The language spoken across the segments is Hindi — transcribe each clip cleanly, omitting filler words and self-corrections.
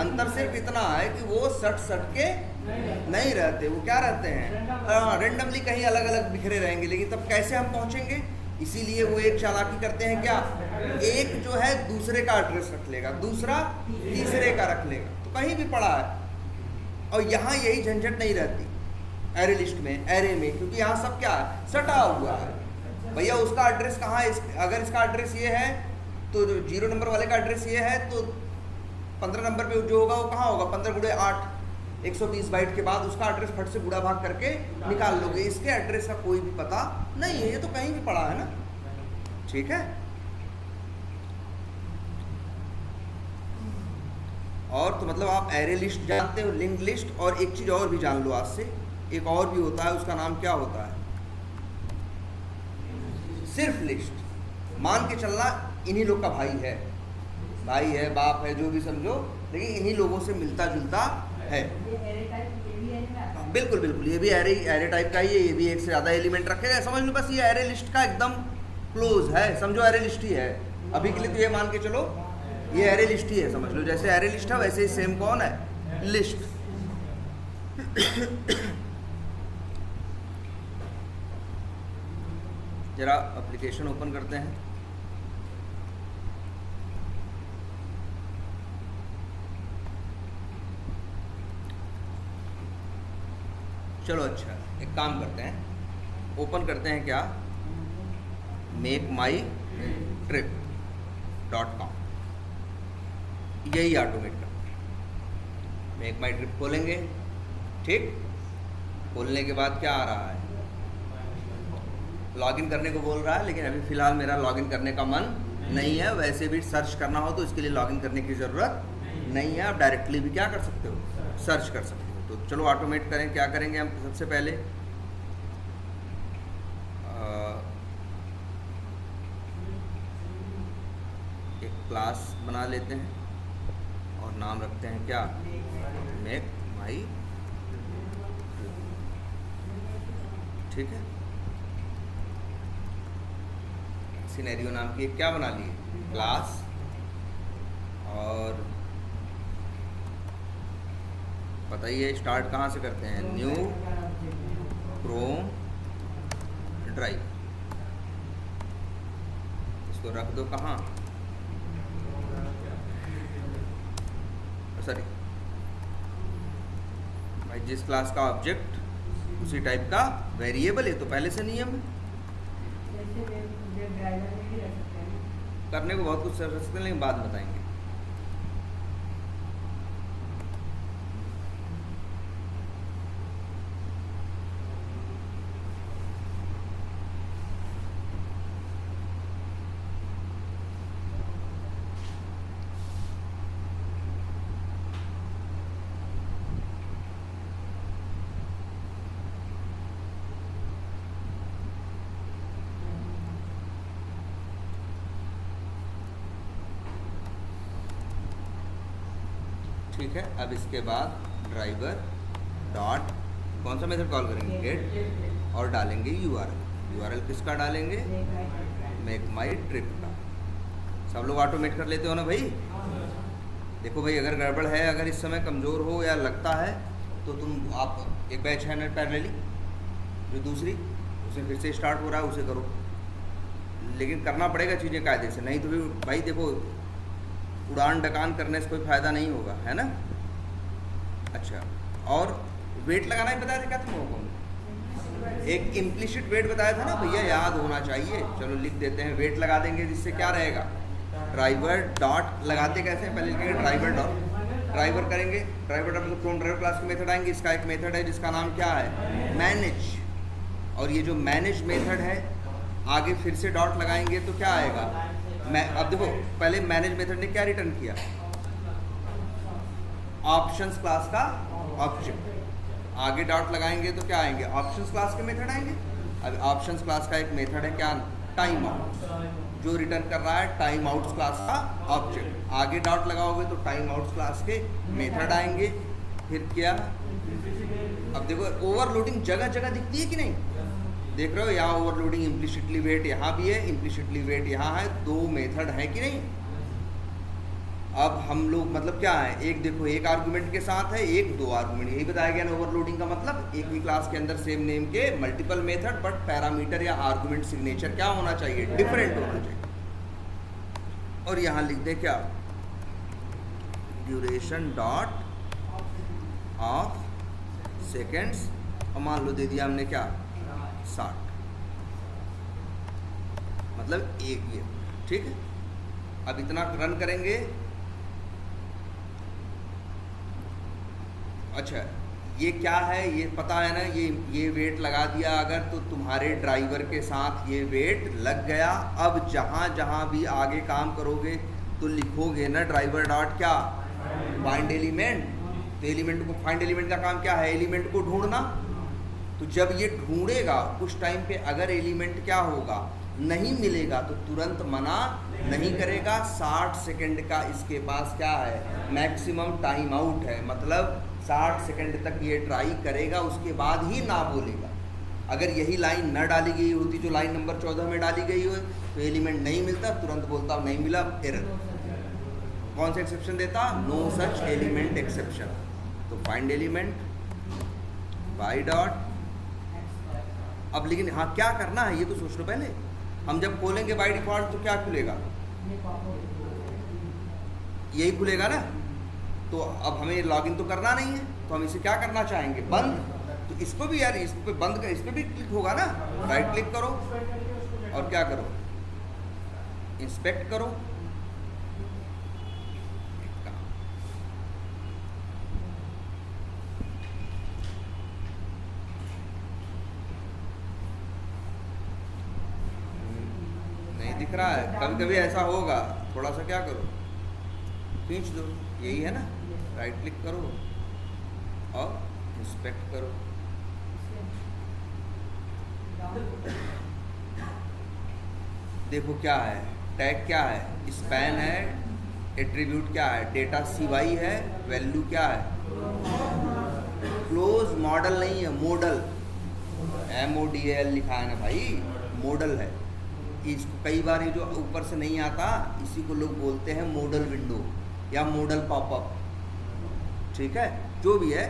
अंतर सिर्फ इतना है कि वो सट के नहीं रहते, वो क्या रहते हैं, रेंडमली कहीं अलग अलग बिखरे रहेंगे। लेकिन तब कैसे हम पहुंचेंगे? इसीलिए वो एक चालाकी करते हैं, क्या, एक जो है दूसरे का एड्रेस रख लेगा, दूसरा तीसरे का रख लेगा। तो कहीं भी पड़ा है। और यहाँ यही झंझट नहीं रहती एरे लिस्ट में, एरे में, क्योंकि यहाँ सब क्या है, सटा हुआ है। भैया उसका एड्रेस कहाँ है, अगर इसका एड्रेस ये है तो 0 नंबर वाले का एड्रेस ये है, तो 15 नंबर पे जो होगा वो कहाँ होगा, 15 गुणे 8, 120 बाइट के बाद उसका एड्रेस फट से गुणा भाग करके निकाल लोगे। इसके एड्रेस का कोई भी पता नहीं है, ये तो कहीं भी पड़ा है ना। ठीक है। और तो मतलब आप एरे लिस्ट जानते हो, लिंक्ड लिस्ट, और एक चीज और भी जान लो आज से, एक और भी होता है, उसका नाम क्या होता है, सिर्फ लिस्ट। मान के चलना इन्हीं लोग का भाई है, बाप है, जो भी समझो, लेकिन इन्हीं लोगों से मिलता जुलता है। बिल्कुल बिल्कुल, ये भी एरे टाइप का ही है, ये भी एक से ज़्यादा एलिमेंट रखेगा। समझ लो बस, ये एरे लिस्ट का एकदम क्लोज है, समझो एरे लिस्ट ही है अभी के लिए। तो ये मान के चलो ये एरे लिस्ट ही है, समझ लो। जैसे एरे लिस्ट है वैसे ही सेम कौन है, लिस्ट। जरा एप्लीकेशन ओपन करते हैं। चलो अच्छा, एक काम करते हैं, ओपन करते हैं क्या, makeMyTrip.com, यही ऑटोमेट करते हैं। makeMyTrip खोलेंगे, ठीक। खोलने के बाद क्या आ रहा है, लॉगिन करने को बोल रहा है, लेकिन अभी फ़िलहाल मेरा लॉगिन करने का मन नहीं है। वैसे भी सर्च करना हो तो इसके लिए लॉगिन करने की ज़रूरत नहीं है, आप डायरेक्टली भी क्या कर सकते हो, सर्च कर सकते हो। तो चलो ऑटोमेट करें, क्या करेंगे हम, सबसे पहले एक क्लास बना लेते हैं और नाम रखते हैं क्या, makeMyTrip, ठीक है। सिनेरियो नाम की एक क्या बना लिए, क्लास, और बताइए स्टार्ट कहाँ से करते हैं, न्यू क्रोम ड्राइव, इसको रख दो कहाँ, सॉरी भाई, जिस क्लास का ऑब्जेक्ट उसी टाइप का वेरिएबल है, तो पहले से नियम है। करने को बहुत कुछ कर सकते हैं, लेकिन बाद में बताएंगे। ठीक है। अब इसके बाद ड्राइवर डॉट कौन सा मेथड कॉल करेंगे, गेट, और डालेंगे यूआरएल किसका डालेंगे, makeMyTrip का। सब लोग ऑटोमेट कर लेते हो ना भाई। देखो भाई, अगर गड़बड़ है, अगर इस समय कमज़ोर हो या लगता है, तो आप एक बैच है ना पैरेलली, जो दूसरी उसे फिर से स्टार्ट हो रहा है, उसे करो। लेकिन करना पड़ेगा चीज़ें कायदे से, नहीं तो भी भाई देखो, उड़ान डकान करने से कोई फ़ायदा नहीं होगा, है ना। अच्छा, और वेट लगाना ही बताया था क्या तुम लोगों को, एक इम्प्लिसिट वेट बताया था ना भैया, याद होना चाहिए। चलो लिख देते हैं, वेट लगा देंगे, जिससे क्या रहेगा, ड्राइवर डॉट लगाते कैसे हैं, पहले लिखेंगे ड्राइवर डॉट, ड्राइवर करेंगे, ड्राइवर डॉट मतलब क्रोम ड्राइवर क्लास के मेथड आएंगे। इसका एक मेथड है जिसका नाम क्या है, मैनेज, और ये जो मैनेज मेथड है, आगे फिर से डॉट लगाएंगे तो क्या आएगा, अब देखो, पहले मैनेज मेथड ने क्या रिटर्न किया, ऑप्शंस क्लास का ऑब्जेक्ट, आगे डॉट लगाएंगे तो क्या आएंगे, ऑप्शंस क्लास के मेथड आएंगे। अब ऑप्शंस क्लास का एक मेथड है क्या, टाइम आउट, जो रिटर्न कर रहा है टाइम आउट्स क्लास का ऑब्जेक्ट। आगे डॉट लगाओगे तो टाइम आउट्स क्लास के मेथड आएंगे। फिर क्या, अब देखो ओवरलोडिंग जगह जगह दिखती है कि नहीं, देख रहे हो, यहाँ ओवरलोडिंग इम्प्लिसिटली वेट यहाँ भी है, इम्प्लिसिटली वेट यहाँ है, दो मेथड है कि नहीं। अब हम लोग मतलब क्या है, एक देखो एक आर्गुमेंट के साथ है, एक दो आर्गुमेंट, यही बताया गया ना ओवरलोडिंग का मतलब। एक ही क्लास के अंदर सेम नेम के मल्टीपल मेथड, बट पैरामीटर या आर्गुमेंट सिग्नेचर क्या होना चाहिए, डिफरेंट होना चाहिए। और यहाँ लिख दे क्या, ड्यूरेशन डॉट ऑफ सेकेंड्स, और मान लो दे दिया हमने क्या 60, मतलब एक ये, ठीक है। अब इतना रन करेंगे। अच्छा ये क्या है, ये पता है ना, ये वेट लगा दिया अगर, तो तुम्हारे ड्राइवर के साथ ये वेट लग गया। अब जहाँ जहाँ भी आगे काम करोगे तो लिखोगे ना ड्राइवर डॉट क्या, फाइंड एलिमेंट। तो एलिमेंट को, फाइंड एलिमेंट का काम क्या है, एलिमेंट को ढूंढना। तो जब ये ढूंढेगा उस टाइम पे अगर एलिमेंट क्या होगा, नहीं मिलेगा, तो तुरंत मना नहीं करेगा। 60 सेकंड का इसके पास क्या है, मैक्सिमम टाइम आउट है, मतलब 60 सेकंड तक ये ट्राई करेगा, उसके बाद ही ना बोलेगा। अगर यही लाइन न डाली गई होती जो लाइन नंबर 14 में डाली गई हो, तो एलिमेंट नहीं मिलता, तुरंत बोलता नहीं मिला, एरर। कौन सा एक्सेप्शन देता, नो सच एलिमेंट एक्सेप्शन। तो फाइंड एलिमेंट बाय डॉट। अब लेकिन हाँ क्या करना है ये तो सोच लो पहले। हम जब खोलेंगे बाय डिफॉल्ट तो क्या खुलेगा, यही खुलेगा ना। तो अब हमें लॉगिन तो करना नहीं है, तो हम इसे क्या करना चाहेंगे, बंद। तो इसको भी यार, इस पे बंद कर, इस पे भी क्लिक होगा ना, राइट क्लिक करो और क्या करो, इंस्पेक्ट करो। नहीं दिख रहा है, कभी कभी ऐसा होगा, थोड़ा सा क्या करो, खींच दो, यही है ना, राइट क्लिक करो और इंस्पेक्ट करो। देखो क्या है, टैग क्या है, स्पैन है, एट्रीब्यूट क्या है, डेटा CY है, वैल्यू क्या है, क्लोज मॉडल नहीं है, मॉडल, MODL लिखा है ना भाई, मॉडल है। इसको कई बार ये जो ऊपर से नहीं आता, इसी को लोग बोलते हैं मॉडल विंडो या मॉडल पॉपअप, ठीक है। जो भी है,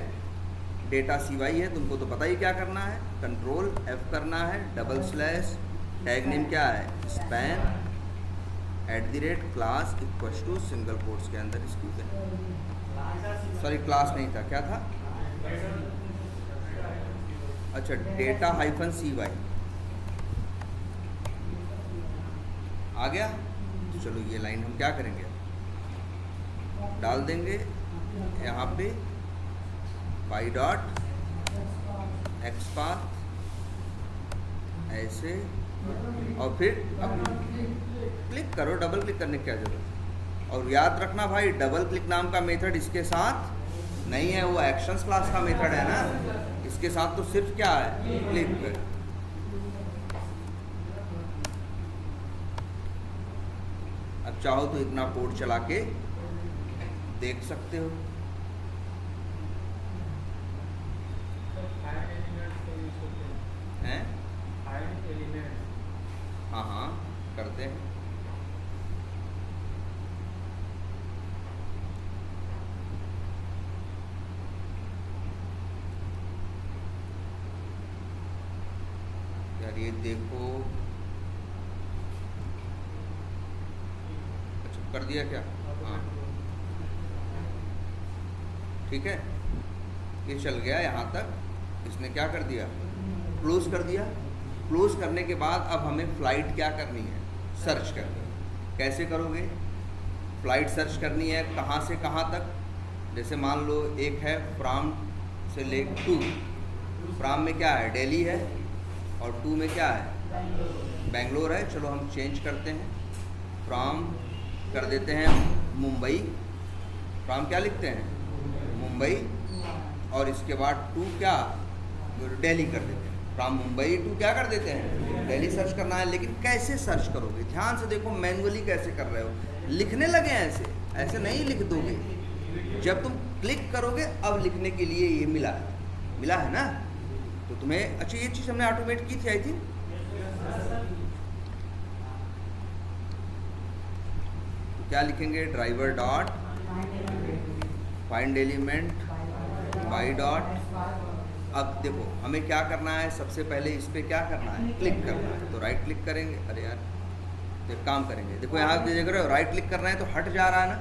डेटा CY है, तुमको तो पता ही क्या करना है, कंट्रोल F करना है, डबल स्लैश, टैग नेम क्या है, span @ class equals to single quotes के अंदर इसकी, सॉरी क्लास नहीं था, क्या था, अच्छा डेटा -CY आ गया। तो चलो ये लाइन हम क्या करेंगे, डाल देंगे यहाँ पे बाई डॉट XPath ऐसे, और फिर अब क्लिक करो, डबल क्लिक करने की क्या जरूरत। और याद रखना भाई, डबल क्लिक नाम का मेथड इसके साथ नहीं है, वो एक्शंस क्लास का मेथड है ना, इसके साथ तो सिर्फ क्या है, क्लिक। अब चाहो तो इतना कोड चला के देख सकते हो। हैं? हाँ हाँ करते हैं। यार ये देखो, अच्छा कर दिया क्या, हाँ ठीक है, ये चल गया यहाँ तक। इसने क्या कर दिया, क्लोज कर दिया। क्लोज करने के बाद अब हमें फ़्लाइट क्या करनी है, सर्च करनी है। कैसे करोगे, फ़्लाइट सर्च करनी है कहाँ से कहाँ तक। जैसे मान लो एक है फ्राम से ले टू, फ्राम में क्या है, दिल्ली है, और टू में क्या है, बेंगलोर है। चलो हम चेंज करते हैं, फ्राम कर देते हैं मुंबई, फ्राम क्या लिखते हैं, मुंबई, और इसके बाद टू क्या, दिल्ली कर देते हैं। फ्राम मुंबई टू क्या कर देते हैं, दिल्ली सर्च करना है। लेकिन कैसे सर्च करोगे, ध्यान से देखो, मैनुअली कैसे कर रहे हो, लिखने लगे ऐसे, ऐसे नहीं लिख दोगे। जब तुम क्लिक करोगे, अब लिखने के लिए ये मिला है ना। तो तुम्हें, अच्छा ये चीज़ हमने ऑटोमेट की थी आई थिंक, क्या लिखेंगे, driver dot find element by dot. अब देखो हमें क्या करना है, सबसे पहले इस पर क्या करना है, क्लिक करना है। तो राइट क्लिक करेंगे, अरे यार तो एक काम करेंगे, देखो यहाँ पे देख रहे हो राइट क्लिक करना है तो हट जा रहा है ना।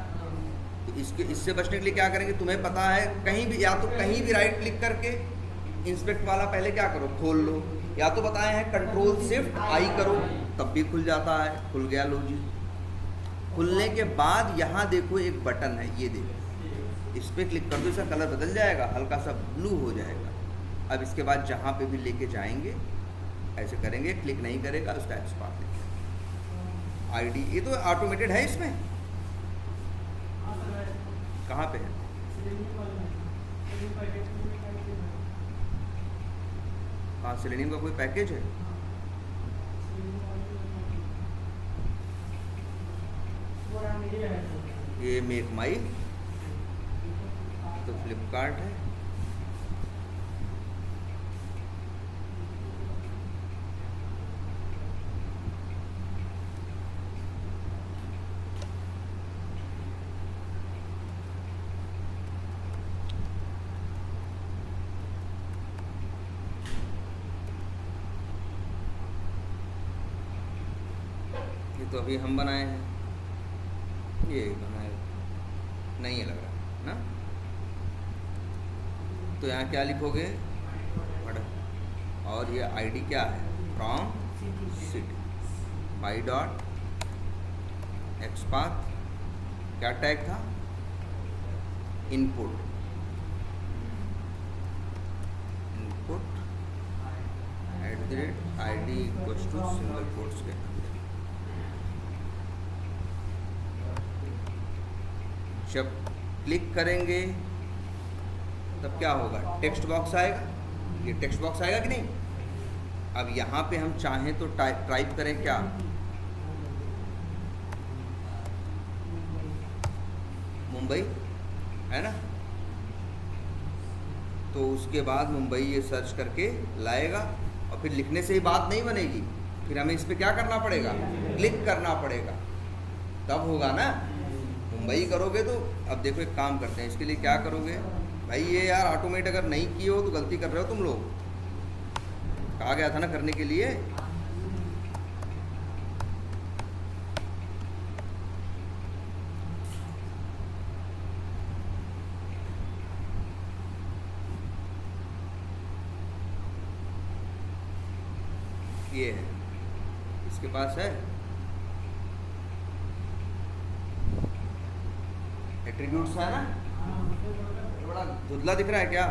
तो इससे बचने के लिए क्या करेंगे, तुम्हें पता है कहीं भी, या तो कहीं भी राइट क्लिक करके इंस्पेक्ट वाला पहले क्या करो, खोल लो, या तो बताए हैं कंट्रोल शिफ्ट आई करो तब भी खुल जाता है। खुल गया, लो जी। खुलने के बाद यहाँ देखो एक बटन है, ये देखो, इस पर क्लिक कर दो, इसका कलर बदल जाएगा, हल्का सा ब्लू हो जाएगा। अब इसके बाद जहाँ पे भी लेके जाएंगे ऐसे करेंगे, क्लिक नहीं करेगा उसका एक्सपार्ट लिखेंगे आईडी। ये तो ऑटोमेटेड है, इसमें कहाँ पे है, हाँ सेलेनियम का कोई पैकेज है, ये मेक माई तो फ्लिपकार्ट है। ये तो अभी हम बनाए हैं, ये बनाए नहीं है लग रहा है ना। तो यहाँ क्या लिखोगे, और ये आईडी क्या है, from city by dot xpath, क्या टैग था, input @ID equals to single quotes के अंदर। जब क्लिक करेंगे तब क्या होगा, टेक्स्ट बॉक्स आएगा, ये टेक्स्ट बॉक्स आएगा कि नहीं। अब यहाँ पे हम चाहें तो टाइप करें क्या, मुंबई है ना, तो उसके बाद मुंबई ये सर्च करके लाएगा, और फिर लिखने से ही बात नहीं बनेगी, फिर हमें इस पर क्या करना पड़ेगा, क्लिक करना पड़ेगा, तब होगा ना। मुंबई करोगे तो, अब देखो एक काम करते हैं, इसके लिए क्या करोगे भाई, ये यार ऑटोमेट अगर नहीं किए हो तो गलती कर रहे हो तुम लोग, कहा गया था ना करने के लिए। ये है, इसके पास है एट्रीब्यूट्स है ना, ये बड़ा धुंधला दिख रहा है क्या,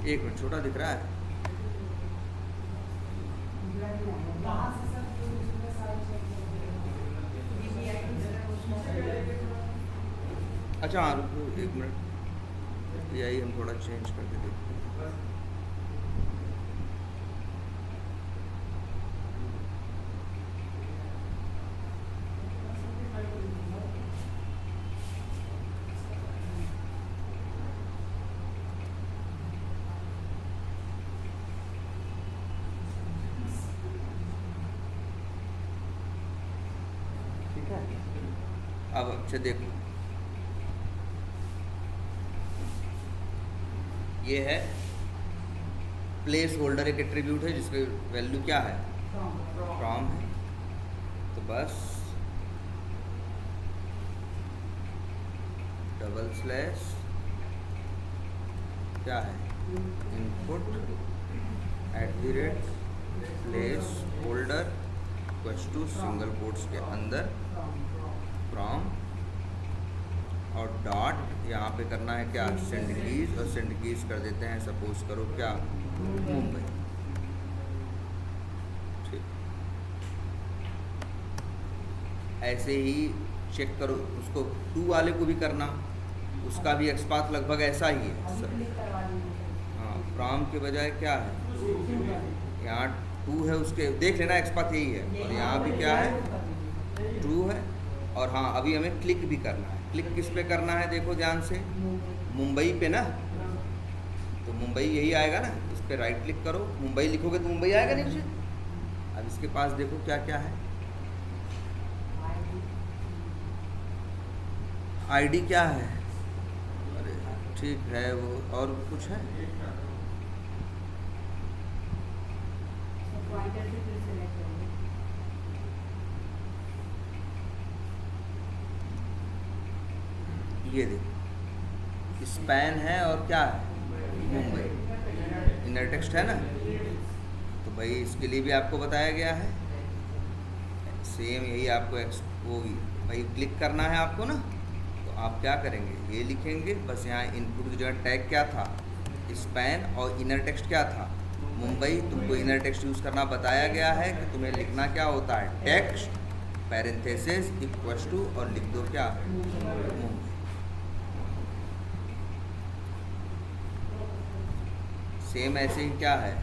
एक मिनट, छोटा दिख रहा है। अच्छा हाँ रुको एक मिनट, यही हम थोड़ा चेंज करके देखते हैं। ठीक है, अब अच्छा देखो, ये है प्लेस होल्डर, एक एट्रीब्यूट है जिसकी वैल्यू क्या है, फ्रॉम है। तो बस डबल स्लैश क्या है, input @placeholder equals to single quotes के अंदर फ्रॉम, और डॉट यहाँ पे करना है क्या, सेंड कीज, और सेंड कीज कर देते हैं सपोज करो क्या, मुंबई। ठीक, ऐसे ही चेक करो उसको, 2 वाले को भी करना, उसका भी एक्सपाथ लगभग ऐसा ही है। हाँ, फ्रॉम के बजाय क्या है, यहाँ 2 है, उसके देख लेना एक्सपाथ यही है, और यहाँ भी क्या है, 2 है। और हाँ अभी हमें क्लिक भी करना है, क्लिक किस पे करना है देखो ध्यान से, मुंबई पे ना, तो मुंबई यही आएगा ना, इस पर राइट क्लिक करो, मुंबई लिखोगे तो मुंबई आएगा नीचे। अब इसके पास देखो क्या क्या है, आईडी क्या है, अरे ठीक है वो, और कुछ है ये देखो स्पैन है और क्या है मुंबई, इनर टेक्स्ट है ना, तो भाई इसके लिए भी आपको बताया गया है सेम यही आपको वो भी भाई क्लिक करना है आपको ना, तो आप क्या करेंगे ये लिखेंगे बस, यहाँ इनपुट की जगह टैग क्या था स्पैन और इनर टेक्स्ट क्या था मुंबई। तुमको इनर टेक्स्ट यूज़ करना बताया गया है कि तुम्हें लिखना क्या होता है टेक्स्ट पैरेंथेसिस इक्वल्स टू और लिख दो क्या मुंबई। सेम ऐसे ही क्या है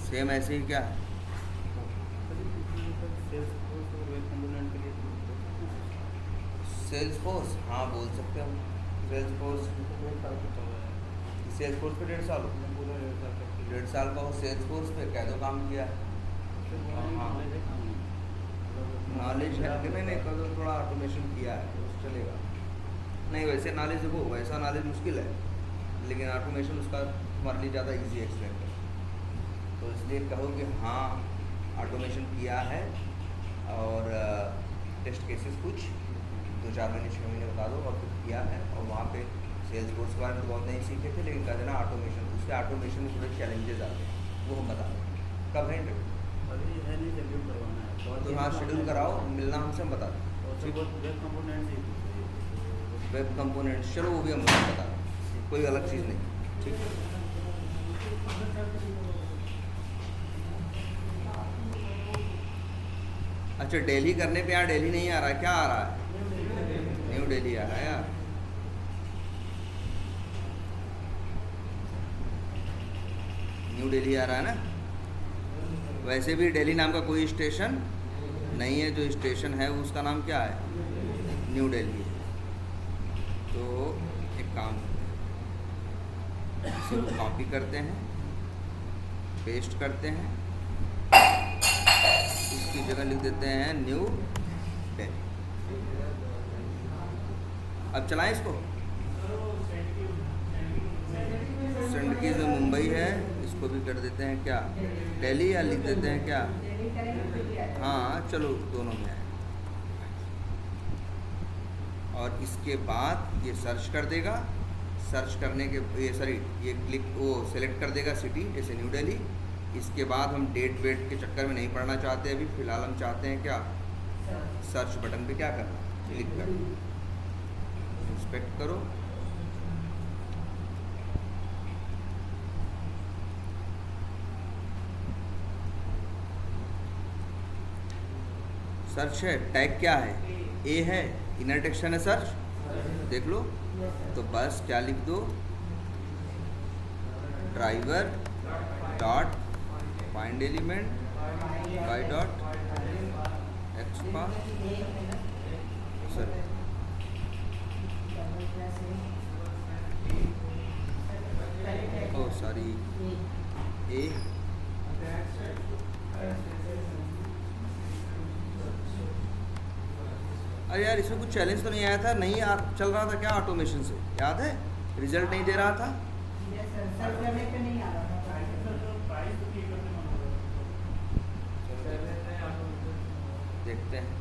सेम ऐसे ही क्या है सेल्सफोर्स, हाँ बोल सकते हो सेल्सफोर्स पे 1.5 साल 1.5 साल का हो सेल्सफोर्स पे कह दो काम किया हाँ नॉलेज है कि नहीं कह दो थोड़ा ऑटोमेशन किया है तो चलेगा नहीं, वैसे नॉलेज देखो वैसा नॉलेज मुश्किल है लेकिन ऑटोमेशन उसका तुम्हारे लिए ज़्यादा इजी एक्सप्लेन कर, तो इसलिए कहो कि हाँ ऑटोमेशन किया है और टेस्ट केसेस कुछ 2-4 महीने 6 महीने बता दो और फिर किया है, और वहाँ पे सेल्स फोर्स के बारे में तो बहुत नहीं सीखे थे लेकिन कहते ना ऑटोमेशन, उसके ऑटोमेशन में थोड़े चैलेंजेस आते हैं वो हम बता दें। कब है इंटरव्यू? तो हाँ शेड्यूल कराओ, मिलना हमसे हम बता दें। वेब कंपोनेंट चलो वो भी हम बता दें, कोई अलग चीज़ नहीं, ठीक है। अच्छा दिल्ली करने पे यहाँ दिल्ली नहीं आ रहा है, क्या आ रहा है न्यू दिल्ली आ रहा है यार, न्यू दिल्ली आ रहा है ना। वैसे भी दिल्ली नाम का कोई स्टेशन नहीं है, जो स्टेशन है उसका नाम क्या है न्यू दिल्ली है। तो एक काम इसे कॉपी करते हैं पेस्ट करते हैं, इसकी जगह लिख देते हैं न्यू दिल्ली। अब चलाएं इसको, सेंड की जो मुंबई है इसको भी कर देते हैं क्या दिल्ली, या लिख देते हैं क्या हाँ चलो दोनों में आए। और इसके बाद ये सर्च कर देगा, सर्च करने के ये सॉरी ये क्लिक वो सेलेक्ट कर देगा सिटी जैसे न्यू दिल्ली। इसके बाद हम डेट वेट के चक्कर में नहीं पढ़ना चाहते अभी, फ़िलहाल हम चाहते हैं क्या सर्च बटन पे क्या करना क्लिक करना, इंस्पेक्ट करो। सर्च है, टैग क्या है ए है, इनर टेक्शन है सर्च, देख लो। तो बस क्या लिख दो driver dot find element by dot xpath sir ओ सॉरी ए अरे यार इसमें कुछ चैलेंज तो नहीं आया था, नहीं चल रहा था क्या ऑटोमेशन से, याद है रिजल्ट नहीं दे रहा था। देखते हैं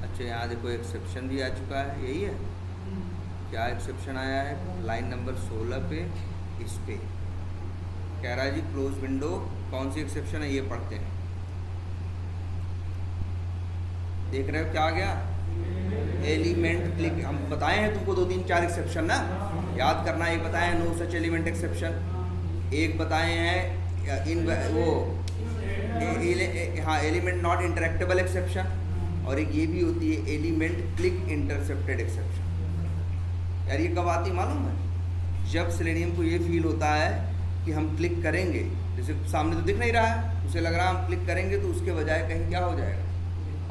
अच्छा यहाँ देखो एक्सेप्शन भी आ चुका है, यही है क्या एक्सेप्शन आया है लाइन नंबर 16 पे, इस पे कह रहा है जी क्लोज विंडो, कौन सी एक्सेप्शन है ये पढ़ते हैं। देख रहे हो क्या आ गया एलिमेंट क्लिक, हम बताए हैं तुमको 2-3-4 एक्सेप्शन ना याद करना। एक बताए हैं नो सच एलिमेंट एक्सेप्शन, एक बताए हैं इन वो हाँ एलिमेंट नॉट इंटरेक्टेबल एक्सेप्शन, और एक ये भी होती है एलिमेंट क्लिक इंटरसेप्टेड एक्सेप्शन। यार ये कब आती मालूम है? जब सेलेनियम को ये फील होता है कि हम क्लिक करेंगे, जैसे सामने तो दिख नहीं रहा है, उसे लग रहा है हम क्लिक करेंगे तो उसके बजाय कहीं क्या हो जाएगा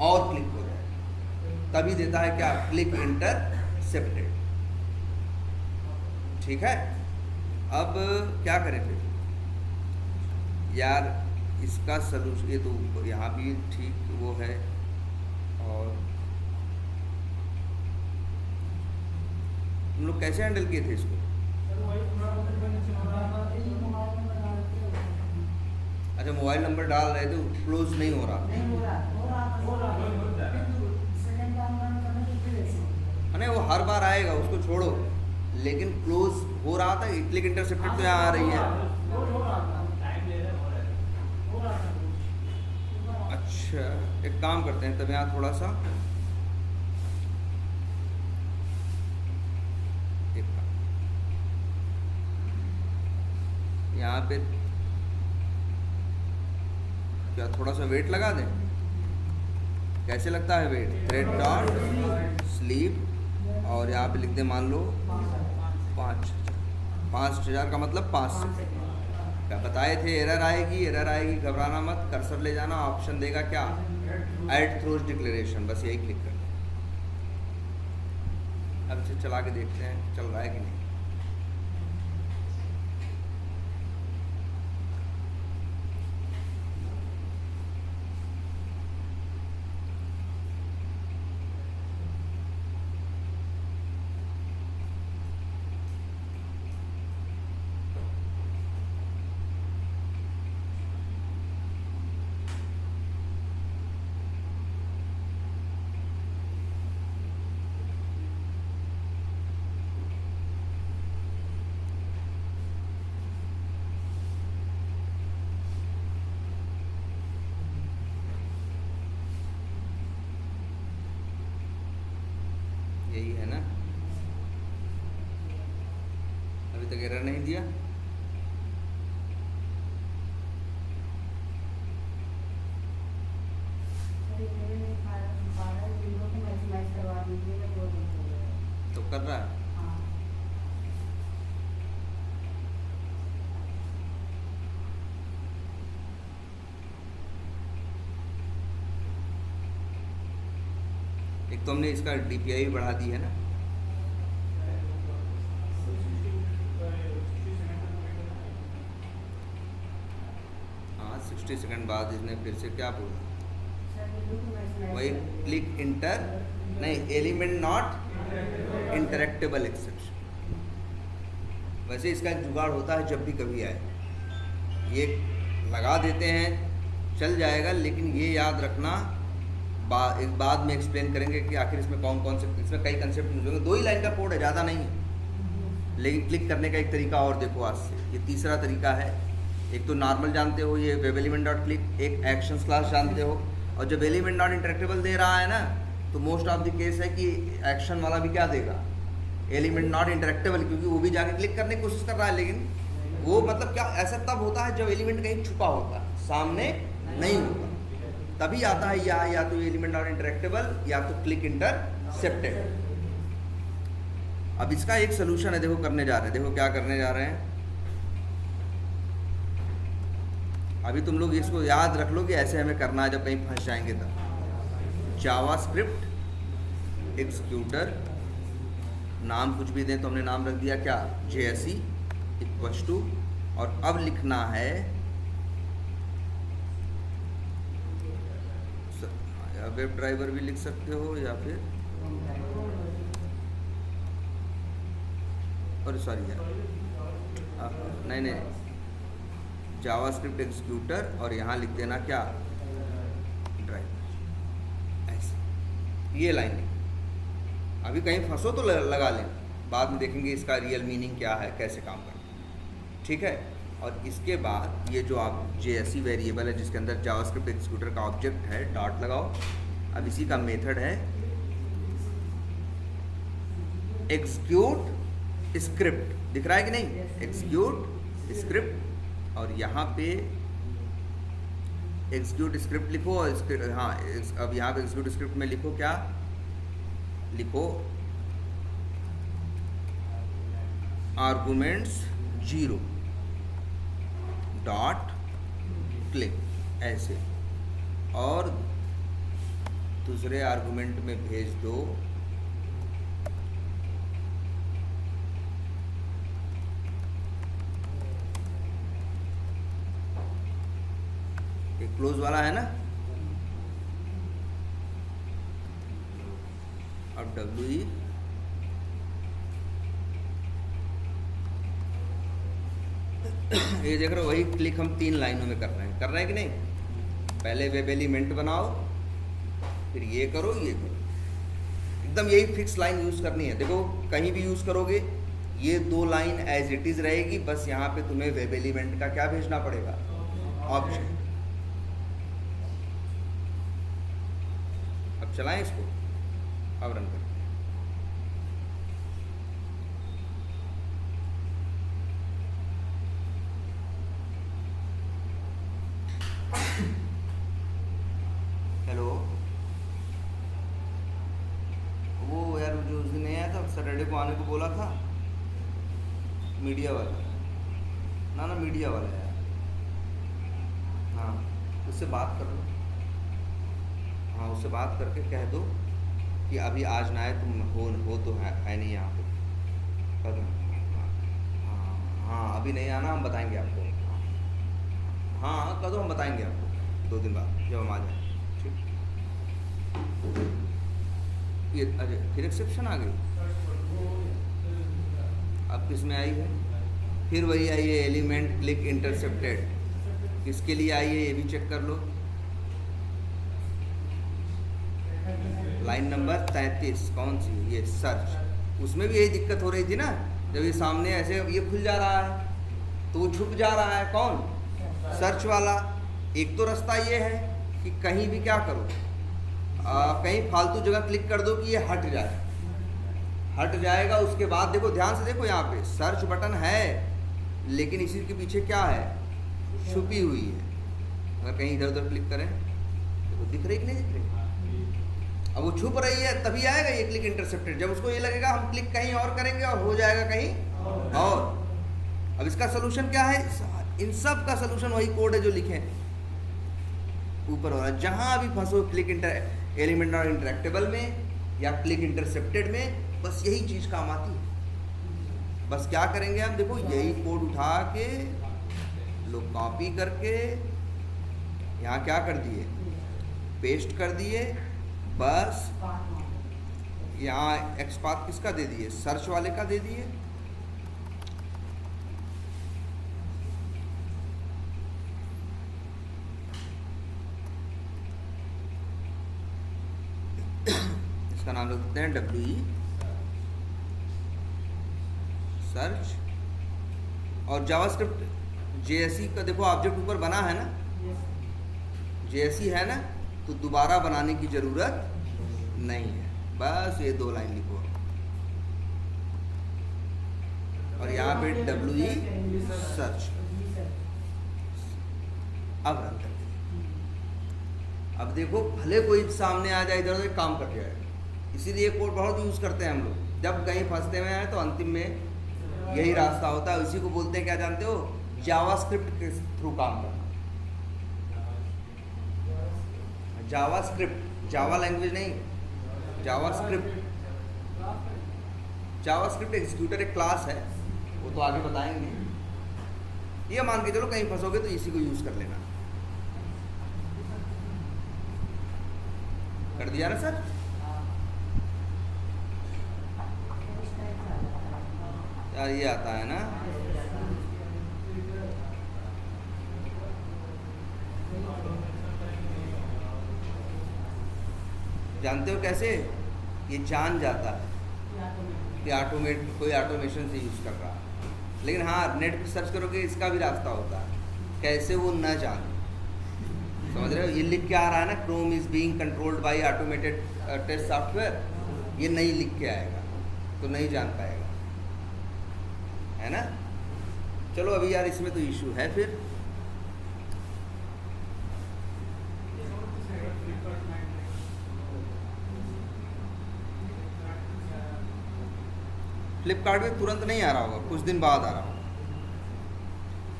और क्लिक हो जाएगा, तभी देता है क्या क्लिक इंटरसेप्टेड। ठीक है, अब क्या करें फिर यार, इसका सलूशन ये तो यहाँ भी ठीक वो है, और हम लोग कैसे हैंडल किए थे इसको? अच्छा मोबाइल नंबर डाल रहे थे, क्लोज नहीं हो रहा है, वो हर बार आएगा उसको छोड़ो, लेकिन क्लोज हो रहा था, क्लिक इंटरसेप्टेड तो यहाँ आ रही है। अच्छा एक काम करते हैं तब, यहाँ थोड़ा सा यहाँ पे क्या थोड़ा सा वेट लगा दें? कैसे लगता है वेट? थ्रेड डॉट स्लीप और यहाँ पे लिख दें मान लो 5000 का मतलब 5 सेकंड। क्या बताए थे एरर आएगी, घबराना मत, कर्सर ले जाना, ऑप्शन देगा क्या ऐड थ्रोज डिक्लेरेशन, बस यही क्लिक करना। अब इसे चला के देखते हैं चल रहा है कि नहीं। यही है ना, अभी तक एरर नहीं दिया। तो कर रहा है एक तो हमने इसका DPI भी बढ़ा दी है ना, हाँ 60 सेकंड बाद इसने फिर से क्या बोला, वही क्लिक इंटर नहीं एलिमेंट नॉट इंटरेक्टेबल एक्सेप्शन। वैसे इसका एक जुगाड़ होता है जब भी कभी आए, ये लगा देते हैं चल जाएगा, लेकिन ये याद रखना बाद में एक्सप्लेन करेंगे कि आखिर इसमें कौन से, इसमें कई कंसेप्ट यूज होंगे। 2 ही लाइन का कोड है, ज़्यादा नहीं है, लेकिन क्लिक करने का एक तरीका और देखो आज से, ये तीसरा तरीका है। एक तो नॉर्मल जानते हो ये वेब एलिमेंट डॉट क्लिक, एक एक्शंस क्लास जानते हो, और जब एलिमेंट नॉट इंटरेक्टेबल दे रहा है ना तो मोस्ट ऑफ द केस है कि एक्शन वाला भी क्या देगा एलिमेंट नॉट इंटरेक्टेबल, क्योंकि वो भी जाके क्लिक करने की कोशिश कर रहा है, लेकिन वो मतलब क्या ऐसा तब होता है जब एलिमेंट कहीं छुपा होता है, सामने नहीं होता, तभी आता है या तो एलिमेंट नॉट इंटरेक्टेबल या तो क्लिक इंटरसेप्टेड। अब इसका एक सोल्यूशन है, देखो करने जा रहे हैं, देखो क्या करने जा रहे हैं। अभी तुम लोग इसको याद रख लो कि ऐसे हमें करना है, जब कहीं फंस जाएंगे तब। जावास्क्रिप्ट एक्सिक्यूटर, नाम कुछ भी दें तो हमने नाम रख दिया क्या JSE इक्वल्स टू, और अब लिखना है वेब ड्राइवर भी लिख सकते हो या फिर और सॉरी यार नहीं जावास्क्रिप्ट एक्सिक्यूटर और यहाँ लिख देना क्या ड्राइवर, ऐसे ये लाइन लिख। अभी कहीं फंसो तो लगा लें, बाद में देखेंगे इसका रियल मीनिंग क्या है, कैसे काम करना। ठीक है, और इसके बाद ये जो आप JSE वेरिएबल है जिसके अंदर जावास्क्रिप्ट एक्सिक्यूटर का ऑब्जेक्ट है, डॉट लगाओ। अब इसी का मेथड है एग्जीक्यूट स्क्रिप्ट, दिख रहा है कि नहीं, एग्जीक्यूट स्क्रिप्ट, और यहाँ पे एग्जीक्यूट स्क्रिप्ट लिखो और हाँ अब यहाँ पे एग्जीक्यूट स्क्रिप्ट में लिखो क्या लिखो, आर्गुमेंट्स 0 डॉट क्लिक ऐसे, और दूसरे आर्गुमेंट में भेज दो ये क्लोज वाला है ना। अब WE ये देख रहे हो, वही क्लिक हम 3 लाइनों में कर रहे हैं कि नहीं। पहले वेब एलिमेंट बनाओ, फिर ये करो ये करो, एकदम यही फिक्स लाइन यूज़ करनी है। देखो कहीं भी यूज़ करोगे ये 2 लाइन एज इट इज़ रहेगी, बस यहाँ पे तुम्हें वेब एलिमेंट का क्या भेजना पड़ेगा, ऑब्जेक्ट। अब चलाएं इसको, अब रन करें। हेलो, वो यार जो उस दिन नहीं आया था, सैटरडे को आने को बोला था, मीडिया वाला ना मीडिया वाला यार, हाँ उससे बात कर लो। हाँ उससे बात करके कह दो कि अभी आज ना आए, तुम हो तो है नहीं यहाँ पे, कर हाँ हाँ अभी नहीं आना, हम बताएंगे आपको। हाँ कह दो, हम बताएंगे आपको 2 दिन बाद जब हम आ जाए। ठीक, ये अरे फिर एक्सेप्शन आ गई, अब किस में आई है, फिर वही आई है एलिमेंट क्लिक इंटरसेप्टेड, किसके लिए आई है ये भी चेक कर लो। लाइन नंबर 33 कौन सी, ये सर्च, उसमें भी यही दिक्कत हो रही थी ना, जब ये सामने ऐसे ये खुल जा रहा है तो वो छुप जा रहा है, कौन, सर्च वाला। एक तो रास्ता ये है कि कहीं भी क्या करो, कहीं फालतू जगह क्लिक कर दो कि ये हट जाए, हट जाएगा। उसके बाद देखो ध्यान से देखो, यहाँ पे सर्च बटन है लेकिन इसी के पीछे क्या है, छुपी हुई है। अगर कहीं इधर उधर क्लिक करें तो दिख रही कि नहीं दिख रही, अब वो छुप रही है तभी आएगा ये क्लिक इंटरसेप्टेड। जब उसको ये लगेगा हम क्लिक कहीं और करेंगे और हो जाएगा कहीं और। अब इसका सोल्यूशन क्या है, इन सब का सोल्यूशन वही कोड है जो लिखे ऊपर वाला। जहां भी फंसो क्लिक एलिमेंट और इंटरेक्टेबल में या क्लिक इंटरसेप्टेड में, बस यही चीज काम आती है। बस क्या करेंगे हम, देखो यही कोड उठा के लोग कॉपी करके यहाँ क्या कर दिए, पेस्ट कर दिए। बस यहाँ एक्सपाथ किसका दे दिए, सर्च वाले का दे दिए। इसका नाम रख देते हैं WE सर्च। और जावास्क्रिप्ट JSE का देखो ऑब्जेक्ट ऊपर बना है ना, JSE है ना, तो दोबारा बनाने की जरूरत नहीं है। बस ये 2 लाइन लिखो और यहाँ पे WE सर्च। अब रन कर दीजिए। अब देखो भले कोई सामने आ जाए, इधर उधर काम कर जाए। इसीलिए कोड बहुत यूज करते हैं हम लोग, जब कहीं फंसते हुए हैं तो अंतिम में यही रास्ता होता है। इसी को बोलते हैं क्या जानते हो, जावास्क्रिप्ट के थ्रू काम करना। जावास्क्रिप्ट, जावा लैंग्वेज नहीं, जावास्क्रिप्ट। जावास्क्रिप्ट एग्जीक्यूटर एक क्लास है, वो तो आगे बताएंगे। ये मान के चलो कहीं फंसोगे तो इसी को यूज कर लेना। कर दिया ना सर, यार ये आता है ना, जानते हो कैसे, ये जान जाता है कि कोई ऑटोमेशन से यूज़ कर रहा है। लेकिन हाँ नेट पे सर्च करोगे इसका भी रास्ता होता है, कैसे वो न जाने। समझ रहे हो, ये लिख के आ रहा है ना, Chrome is being controlled by automated test software, ये नहीं लिख के आएगा तो नहीं जान पाएगा, है ना। चलो अभी यार इसमें तो इशू है फिर। फ्लिपकार्ट में तुरंत नहीं आ रहा होगा, कुछ दिन बाद आ रहा होगा।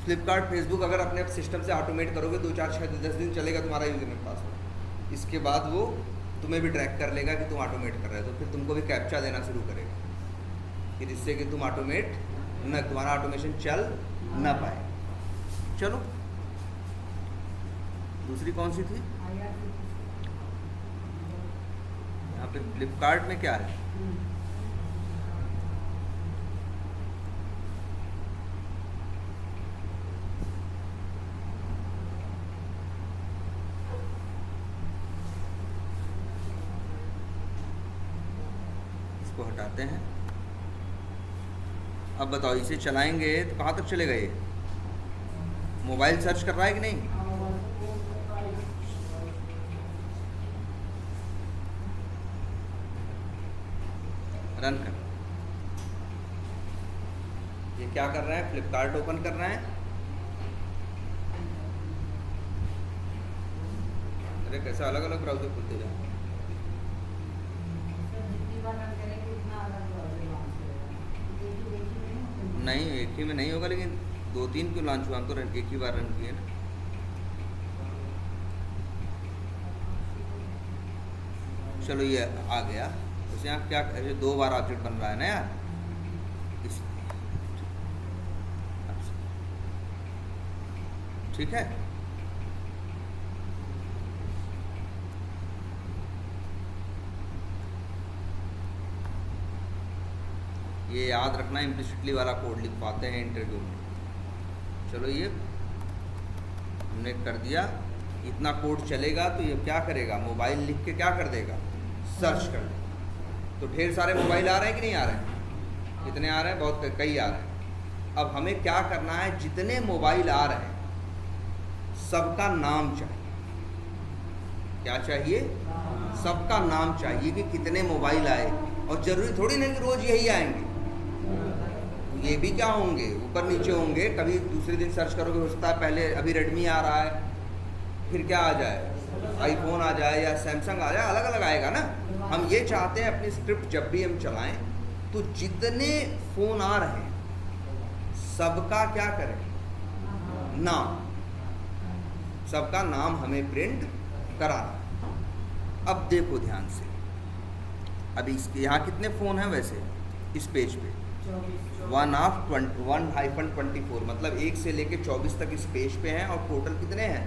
फ्लिपकार्ट फेसबुक अगर अपने सिस्टम से ऑटोमेट करोगे 2-4-6-10 दिन चलेगा तुम्हारा यूजर नेम पासवर्ड, इसके बाद वो तुम्हें भी ट्रैक कर लेगा कि तुम ऑटोमेट कर रहे हो, तो फिर तुमको भी कैप्चा देना शुरू करेगा कि जिससे कि तुम ऑटोमेट न, तुम्हारा ऑटोमेशन चल ना पाए। चलो दूसरी कौन सी थी यहाँ पे? फ्लिपकार्ट में क्या है? इसको हटाते हैं। अब बताओ इसे चलाएंगे तो कहाँ तक चलेगा ये? मोबाइल सर्च कर रहा है कि नहीं? रन कर। ये क्या कर रहा है? फ्लिपकार्ट ओपन कर रहा है। अरे कैसे अलग अलग ब्राउजर खुलते जाए। नहीं एक ही में नहीं होगा, लेकिन 2-3 क्यों लॉन्च हुआ? हम तो एक ही बार रन किए ना। चलो ये आ गया। उसे यहाँ क्या 2 बार ऑब्जेक्ट बन रहा है ना यार। ठीक है, ये याद रखना, इम्प्लिसिटली वाला कोड लिख पाते हैं इंटरव्यू में। चलो ये हमने कर दिया। इतना कोड चलेगा तो ये क्या करेगा? मोबाइल लिख के क्या कर देगा? सर्च कर देगा। तो ढेर सारे मोबाइल आ रहे हैं कि नहीं आ रहे हैं? कितने आ रहे हैं? बहुत कई आ रहे हैं। अब हमें क्या करना है? जितने मोबाइल आ रहे हैं सबका नाम चाहिए। क्या चाहिए? सबका नाम चाहिए कि कितने मोबाइल आए। और ज़रूरी थोड़ी नहीं कि रोज़ यही आएंगे, ये भी क्या होंगे? ऊपर नीचे होंगे। कभी दूसरे दिन सर्च करोगे, हो सकता है पहले अभी रेडमी आ रहा है, फिर क्या आ जाए? आईफोन आ जाए या सैमसंग आ जाए, अलग अलग आएगा ना। हम ये चाहते हैं अपनी स्क्रिप्ट जब भी हम चलाएं तो जितने फ़ोन आ रहे हैं सबका क्या करें? नाम। सबका नाम हमें प्रिंट कराना। अब देखो ध्यान से, अभी इसके यहाँ कितने फ़ोन हैं वैसे इस पेज पे? 1/24 मतलब 1 से लेके 24 तक इस पेज पे हैं। और टोटल कितने हैं?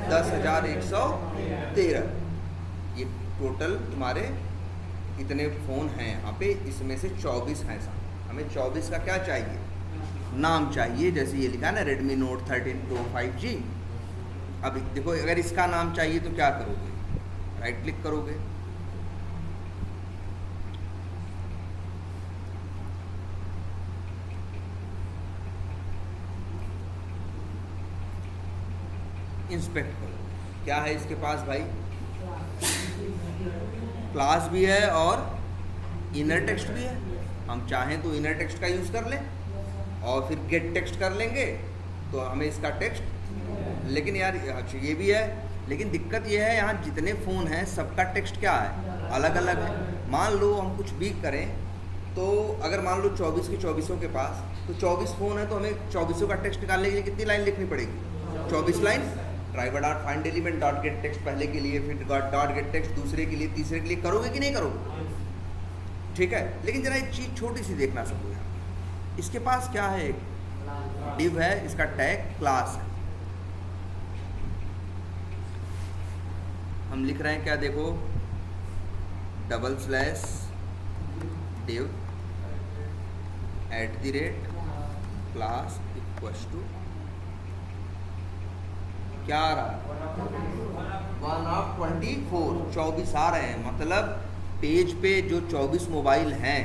10,113। ये टोटल तुम्हारे इतने फ़ोन हैं यहाँ पे। इसमें से 24 हैं साहब। हमें 24 का क्या चाहिए? नाम चाहिए। जैसे ये लिखा है ना, रेडमी नोट 13 प्रो 5G। अब देखो, अगर इसका नाम चाहिए तो क्या करोगे? राइट क्लिक करोगे, इंस्पेक्ट करो। क्या है इसके पास भाई? क्लास भी है और इनर टेक्स्ट भी है। हम चाहें तो इनर टेक्स्ट का यूज़ कर लें और फिर गेट टेक्स्ट कर लेंगे तो हमें इसका टेक्स्ट। लेकिन यार ये भी है, लेकिन दिक्कत ये है यहाँ जितने फ़ोन हैं सबका टेक्स्ट क्या है? अलग अलग है। मान लो हम कुछ भी करें तो अगर मान लो 24 के 24 के पास, तो 24 फ़ोन है तो हमें 24 का टेक्स्ट निकालने के लिए कितनी लाइन लिखनी पड़ेगी? 24 line. Driver dot find element dot gate text पहले के लिए, फिर डॉट गेट टेक्स्ट दूसरे के लिए, तीसरे के लिए। करोगे कि नहीं करोगे? ठीक है, लेकिन जरा एक चीज़ छोटी सी देखना सबको यहाँ। इसके पास क्या है? एक डिव है, इसका टैग क्लास है। हम लिख रहे हैं क्या? देखो, /div @class इक्वल्स टू क्या आ रहा है? 1/24। 24 आ रहे हैं। मतलब पेज पे जो 24 मोबाइल हैं,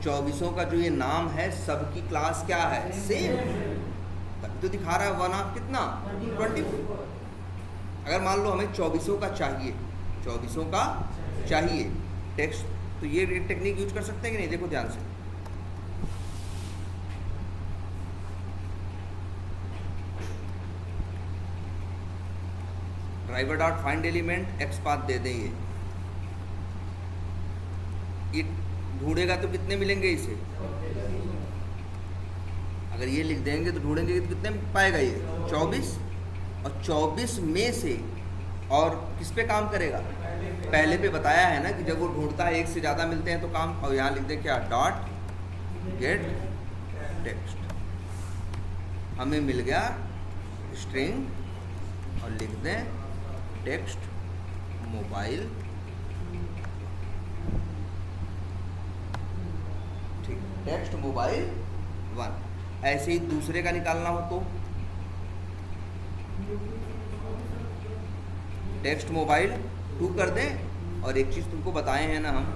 24 का जो ये नाम है, सबकी क्लास क्या है? सेम। तभी तो दिखा रहा है 1/2 कितना? 24। अगर मान लो हमें 24 का चाहिए, 24 का चाहिए टेक्स्ट, तो ये टेक्निक यूज कर सकते हैं कि नहीं? देखो ध्यान से, driver dot find element X path दे दें। ये ढूंढेगा तो कितने मिलेंगे इसे, अगर ये लिख देंगे तो ढूंढेंगे तो कितने पाएगा ये 24, और 24 में से और किस पे काम करेगा, पहले पे बताया है ना कि जब वो ढूंढता है एक से ज़्यादा मिलते हैं तो काम, और यहाँ लिख दें क्या, डॉट गेट टेक्स्ट, हमें मिल गया स्ट्रिंग, और लिख दें टेक्स्ट मोबाइल, ठीक, टेक्स्ट मोबाइल 1। ऐसे ही दूसरे का निकालना हो तो टेक्स्ट मोबाइल 2 कर दें। और एक चीज़ तुमको बताए हैं ना हम,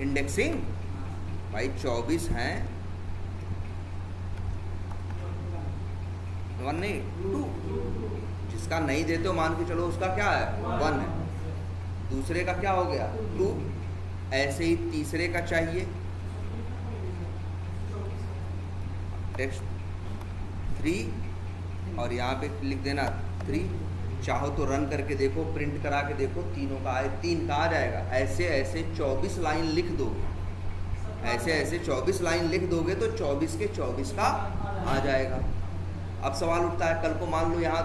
इंडेक्सिंग भाई 24 हैं, 1 नहीं 2, जिसका नहीं देते हो मान के चलो उसका क्या है 1 है, दूसरे का क्या हो गया 2, ऐसे ही तीसरे का चाहिए टेक्स्ट 3, और यहाँ पे लिख देना 3। चाहो तो रन करके देखो, प्रिंट करा के देखो, तीनों का आए, 3 का आ जाएगा। ऐसे ऐसे 24 लाइन लिख दो, ऐसे ऐसे 24 लाइन लिख दोगे तो 24 के 24 का आ जाएगा। अब सवाल उठता है, कल को मान लो यहाँ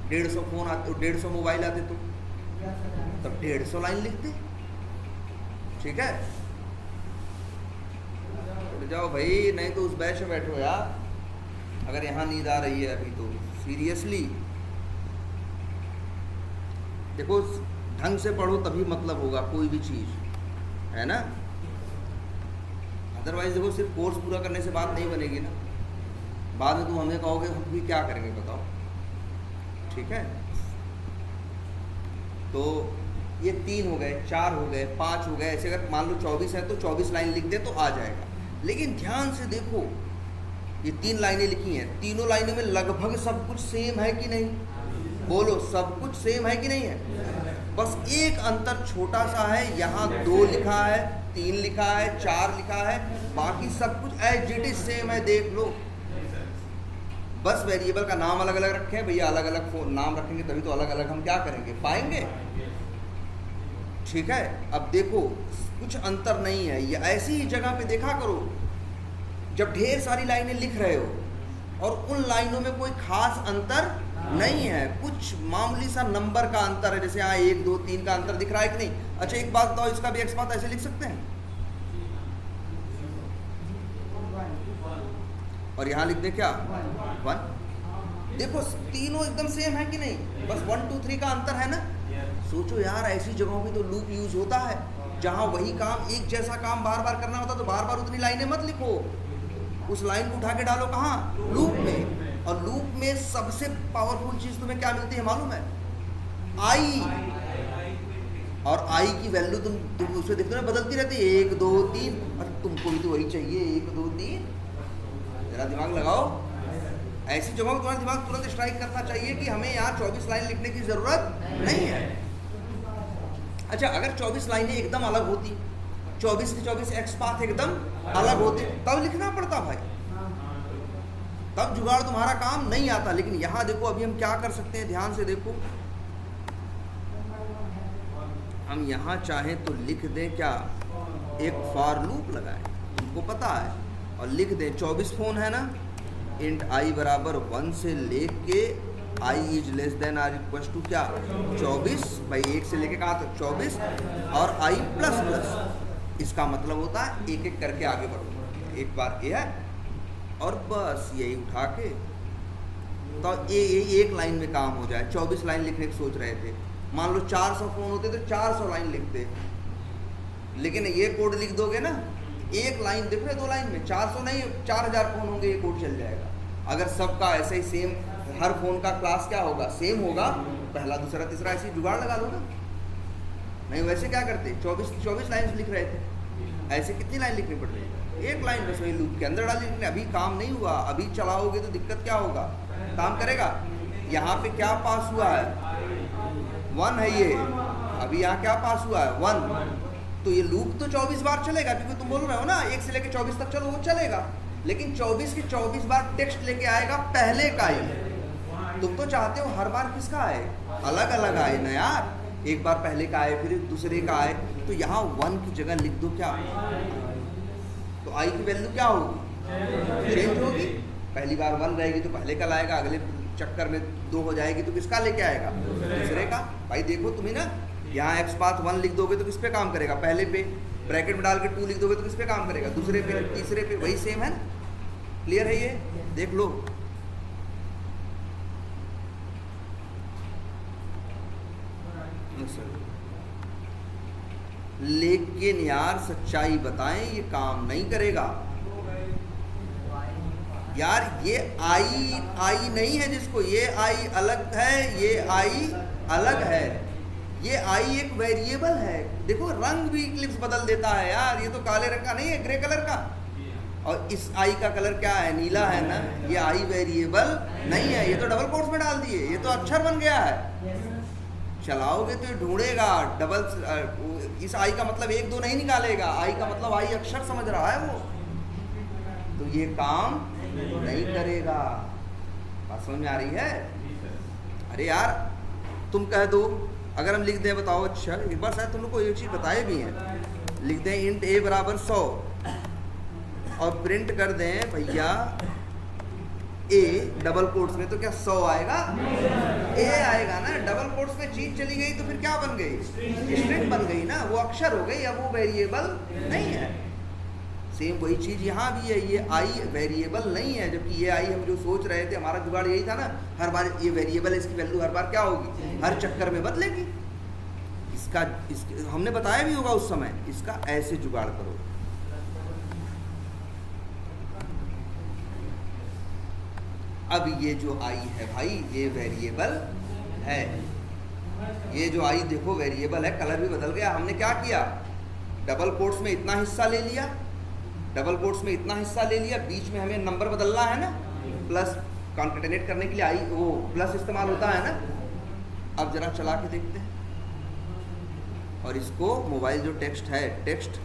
150 फोन आते, 150 मोबाइल आते तो तब 150 लाइन लिखते, ठीक है। उठ जाओ भाई, नहीं तो उस बैच में बैठो यार, अगर यहाँ नींद आ रही है अभी तो सीरियसली देखो, ढंग से पढ़ो तभी मतलब होगा कोई भी चीज़, है ना। अदरवाइज देखो सिर्फ कोर्स पूरा करने से बात नहीं बनेगी ना, बाद में तुम हमें कहोगे हम भी क्या करेंगे बताओ, ठीक है। तो ये 3 हो गए, 4 हो गए, 5 हो गए, ऐसे अगर मान लो 24 है तो 24 लाइन लिख दे तो आ जाएगा। लेकिन ध्यान से देखो, ये 3 लाइनें लिखी हैं, तीनों लाइनों में लगभग सब कुछ सेम है कि नहीं, बोलो सब कुछ सेम है कि नहीं है। बस एक अंतर छोटा सा है, यहाँ 2 लिखा है, 3 लिखा है, 4 लिखा है, बाकी सब कुछ एज इट इज सेम है, देख लो। बस वेरिएबल का नाम अलग अलग रखे हैं भैया, अलग अलग नाम रखेंगे तभी तो अलग अलग हम क्या करेंगे, पाएंगे, ठीक है। अब देखो कुछ अंतर नहीं है, ये ऐसी ही जगह पे देखा करो जब ढेर सारी लाइनें लिख रहे हो और उन लाइनों में कोई खास अंतर नहीं है, कुछ मामूली सा नंबर का अंतर है, जैसे यहाँ 1 2 3 का अंतर दिख रहा है कि नहीं। अच्छा एक बात बताओ, इसका भी एक्स पाथ ऐसे लिख सकते हैं, और यहाँ लिख दे क्या 1। देखो तीनों एकदम सेम है कि नहीं, बस 1 2 3 का अंतर है ना। सोचो यार, ऐसी जगहों पे तो लूप यूज होता है जहाँ वही काम, एक जैसा काम बार बार करना होता तो बार बार उतनी लाइनें मत लिखो, उस लाइन को उठा के डालो कहाँ, लूप में। और लूप में सबसे पावरफुल चीज तुम्हें क्या मिलती है मालूम है, आई। और आई की वैल्यू तुम उसमें देखते हो ना, बदलती रहती है, 1 2 3, और तुमको भी तो वही चाहिए 1 2 3। जरा दिमाग लगाओ, ऐसी जगहों पर तुम्हारा दिमाग तुरंत स्ट्राइक करना चाहिए कि हमें यहाँ 24 लाइन लिखने की जरूरत नहीं है। अच्छा अगर 24 लाइनें एकदम अलग होती, 24 के 24 एक्स पाथ एकदम अलग होते, तब लिखना पड़ता भाई, तब जुगाड़ तुम्हारा काम नहीं आता। लेकिन यहाँ देखो अभी हम क्या कर सकते हैं, ध्यान से देखो, हम यहाँ चाहें तो लिख दें क्या, एक फॉर लूप लगाएं, तुमको पता है, और लिख दें 24 फोन है ना, इंट आई बराबर 1 से लेके I is less than or equal to क्या 24, भाई 1 से लेके कहाँ तक 24, और आई प्लस प्लस। इसका मतलब होता है एक एक करके आगे बढ़ो, एक बार ये है और बस यही उठा के तो ये एक लाइन में काम हो जाए। 24 लाइन लिखने की सोच रहे थे, मान लो 400 फोन होते तो 400 लाइन लिखते, लेकिन ये कोड लिख दोगे ना, एक लाइन दिख रहे 2 लाइन में, 400 नहीं 4000 फोन होंगे, ये कोड चल जाएगा। अगर सबका ऐसे ही सेम, हर फोन का क्लास क्या होगा, सेम होगा, पहला दूसरा तीसरा ऐसे जुगाड़ लगा लो ना। नहीं वैसे क्या करते, 24 लाइन लिख रहे थे, ऐसे कितनी लाइन लिखनी पड़ रही है, एक लाइन बस वही लूप के अंदर डाल लिखने। अभी काम नहीं हुआ, अभी चलाओगे तो दिक्कत क्या होगा, काम करेगा। यहाँ पे क्या पास हुआ है 1 है ये, अभी यहाँ क्या पास हुआ है 1, तो ये लूप तो 24 बार चलेगा, क्योंकि तुम बोल रहे हो ना 1 से लेके 24 तक चलो, वो चलेगा। लेकिन 24 के 24 बार टेक्स्ट लेके आएगा पहले का ही, तुम तो चाहते हो हर बार किसका आए, अलग अलग आए ना यार, एक बार पहले का आए फिर दूसरे का आए, तो यहाँ 1 की जगह लिख दो क्या, तो आई की वैल्यू क्या होगी, चेंज होगी। पहली बार 1 रहेगी तो पहले का लाएगा, अगले चक्कर में 2 हो जाएगी तो किसका लेके आएगा, दूसरे का। भाई देखो तुम्हें ना, यहाँ एक्स पाथ 1 लिख दोगे तो किस पे काम करेगा, पहले पे, ब्रैकेट में डाल के 2 लिख दोगे तो किस पे काम करेगा, दूसरे पे, तीसरे पे, वही सेम है ना। क्लियर है ये, देख लो। लेकिन यार सच्चाई बताएं, ये काम नहीं करेगा यार। ये आई नहीं है जिसको, ये आई अलग है, ये आई अलग है, ये आई एक वेरिएबल है। देखो रंग भी इक्लिप्स बदल देता है यार, ये तो काले रंग का नहीं है, ग्रे कलर का। और इस आई का कलर क्या है, नीला है ना। ये आई वेरिएबल नहीं है, ये तो डबल कोट्स में डाल दिए, ये तो अक्षर बन गया है। चलाओगे तो ये ढूंढेगा डबल, इस आई का मतलब 1 2 नहीं निकालेगा, आई का मतलब आई अक्षर समझ रहा है वो, तो ये काम नहीं करेगा। बात समझ में आ रही है। अरे यार तुम कह दो, अगर हम लिख दें, बताओ, अच्छा एक बार शायद तुम लोग को एक चीज़ बताए भी हैं, लिख दें इंट a बराबर 100 और प्रिंट कर दें भैया a डबल कोट्स में, तो क्या 100 आएगा, a आएगा ना। डबल कोट्स में चीज चली गई तो फिर क्या बन गई, स्ट्रिंग बन गई ना, वो अक्षर हो गई, अब वो वेरिएबल नहीं है। सेम वही चीज यहाँ भी है, ये आई वेरिएबल नहीं है, जबकि ये आई हम जो सोच रहे थे, हमारा जुगाड़ यही था ना, हर बार ये वेरिएबल, इसकी वैल्यू हर बार क्या होगी, हर चक्कर में बदलेगी। इसका हमने बताया भी होगा उस समय, इसका ऐसे जुगाड़ करो। अब ये जो आई है भाई, ये वेरिएबल है, ये जो आई देखो वेरिएबल है, कलर भी बदल गया। हमने क्या किया, डबल कोट्स में इतना हिस्सा ले लिया, डबल कोट्स में इतना हिस्सा ले लिया, बीच में हमें नंबर बदलना है ना, प्लस कॉन्केटेनेट करने के लिए आई वो प्लस इस्तेमाल होता है ना। अब जरा चला के देखते हैं, और इसको मोबाइल जो टेक्स्ट है, टेक्स्ट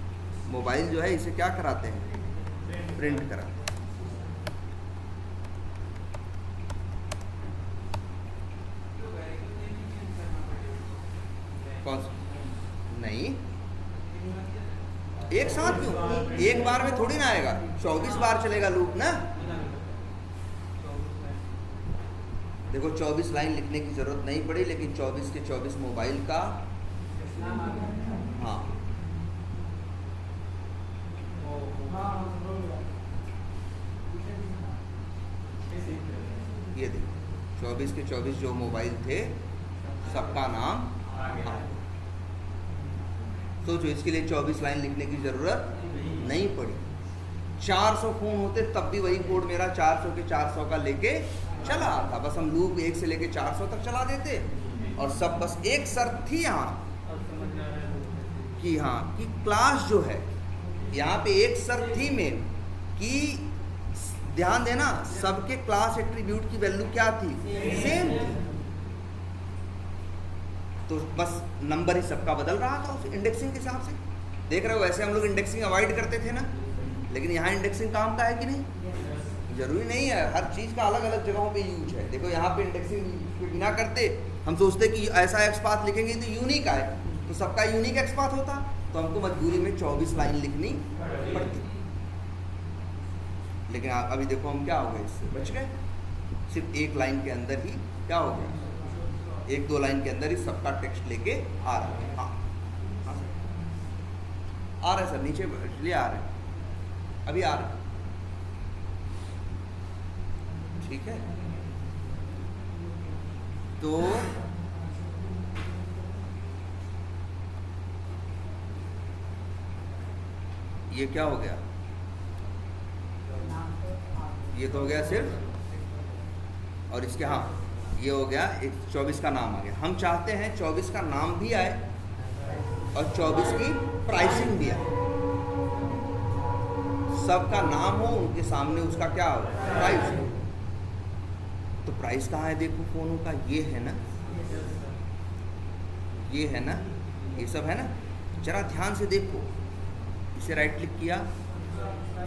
मोबाइल जो है, इसे क्या कराते हैं, प्रिंट कराते हैं। कौन सा नहीं, एक साथ क्यों, एक बार में थोड़ी ना आएगा, 24 बार चलेगा लूप ना। देखो 24 लाइन लिखने की जरूरत नहीं पड़ी, लेकिन 24 के 24 मोबाइल का, हाँ ये देखो 24 के 24 जो मोबाइल थे सबका नाम, सोचो इसके लिए 24 लाइन लिखने की जरूरत नहीं पड़ी। 400 फोन होते तब भी वही कोड मेरा 400 के 400 का लेके चला आता, बस हम लूप 1 से लेके 400 तक चला देते, और सब बस एक शर्त थी यहाँ कि हाँ कि क्लास जो है, यहाँ पे एक शर्त थी मेन कि ध्यान देना, सबके क्लास एट्रीब्यूट की वैल्यू क्या थी, सेम थी। तो बस नंबर ही सबका बदल रहा था उस इंडेक्सिंग के हिसाब से। देख रहे हो, वैसे हम लोग इंडेक्सिंग अवॉइड करते थे ना, लेकिन यहाँ इंडेक्सिंग काम का है कि नहीं, जरूरी नहीं है, हर चीज़ का अलग अलग जगहों पे यूज है। देखो यहाँ पे इंडेक्सिंग के बिना करते, हम सोचते कि ऐसा एक्स पाथ लिखेंगे तो यूनिक आए, तो सबका यूनिक एक्स पाथ होता, तो हमको मजबूरी में 24 लाइन लिखनी पड़ती। लेकिन अभी देखो हम क्या हो गए, इससे बच गए, सिर्फ एक लाइन के अंदर ही क्या हो गया, 1-2 लाइन के अंदर ही सबका टेक्स्ट लेके आ रहा है। हाँ आ रहा है सर, नीचे इसलिए आ रहे हैं, अभी आ रहे हैं, ठीक है। तो ये क्या हो गया, ये तो हो गया सिर्फ, और इसके हाँ ये हो गया, एक 24 का नाम आ गया। हम चाहते हैं 24 का नाम भी आए और 24 की प्राइसिंग भी आए, सबका नाम हो, उनके सामने उसका क्या हो, प्राइस हो। तो प्राइस कहाँ है, देखो फोनों का, ये है ना, ये है ना, ये सब है ना, जरा ध्यान से देखो। इसे राइट क्लिक किया,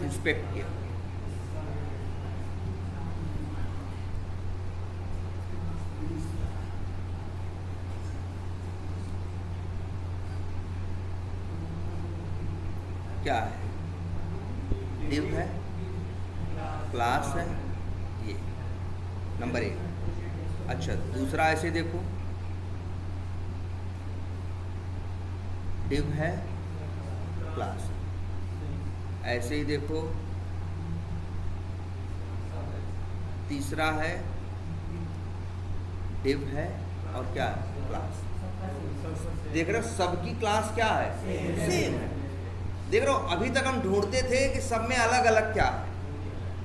इंस्पेक्ट किया, क्या है, div है, क्लास है, ये नंबर 1। अच्छा दूसरा ऐसे देखो, div है, क्लास है। ऐसे ही देखो तीसरा है, div है और क्या है, क्लास। देख रहे हो सबकी क्लास क्या है, सेम है। देख रहे हो अभी तक हम ढूंढते थे कि सब में अलग अलग क्या है,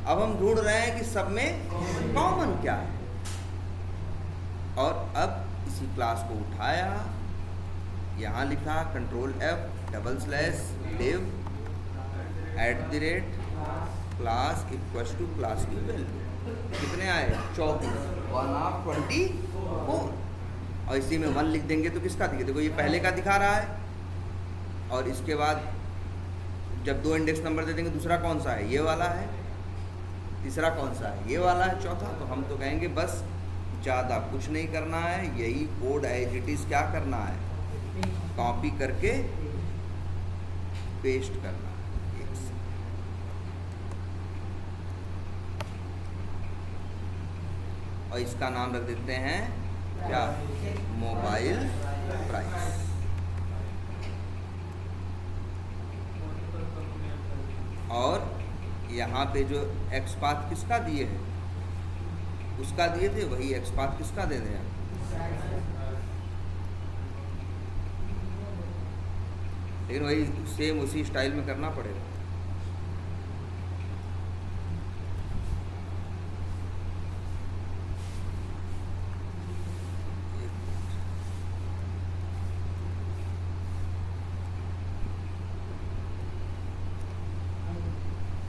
अब हम ढूंढ रहे हैं कि सब में कॉमन क्या है। और अब इसी क्लास को उठाया, यहाँ लिखा Ctrl+F div @ class equals to class की वैल्यू कितने आए, 24, 1/24। और इसी में 1 लिख देंगे तो किसका दिखे, देखो ये पहले का दिखा रहा है, और इसके बाद जब 2 इंडेक्स नंबर दे देंगे दूसरा कौन सा है, ये वाला है, तीसरा कौन सा है, ये वाला है, चौथा। तो हम तो कहेंगे बस ज़्यादा कुछ नहीं करना है, यही कोड एज इट इज़ क्या करना है, कॉपी करके पेस्ट करना है। और इसका नाम रख देते हैं क्या, मोबाइल प्राइस। और यहाँ पे जो एक्स पाथ किसका दिए हैं, उसका दिए थे, वही एक्स पाथ किसका दे दें, लेकिन वही सेम उसी स्टाइल में करना पड़ेगा।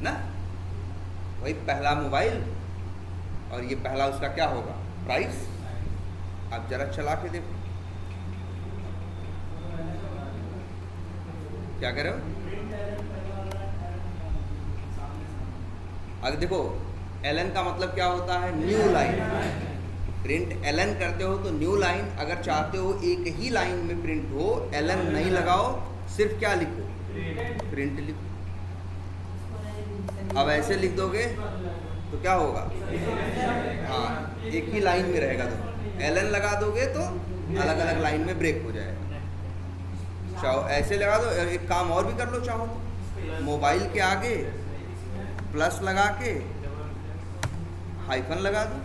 ना वही पहला मोबाइल और ये पहला उसका क्या होगा, प्राइस। आप जरा चला के देखो क्या कह रहे हो। अगर देखो ln का मतलब क्या होता है, न्यू लाइन। प्रिंट ln करते हो तो न्यू लाइन, अगर चाहते हो एक ही लाइन में प्रिंट हो, ln नहीं लगाओ, सिर्फ क्या लिखो, प्रिंट लिखो। अब ऐसे लिख दोगे तो क्या होगा, हाँ एक ही लाइन में रहेगा। तो ln लगा दोगे तो अलग अलग लाइन में ब्रेक हो जाएगा। चाहो ऐसे लगा दो, एक काम और भी कर लो, चाहो तो मोबाइल के आगे प्लस लगा के हाइफन लगा दो।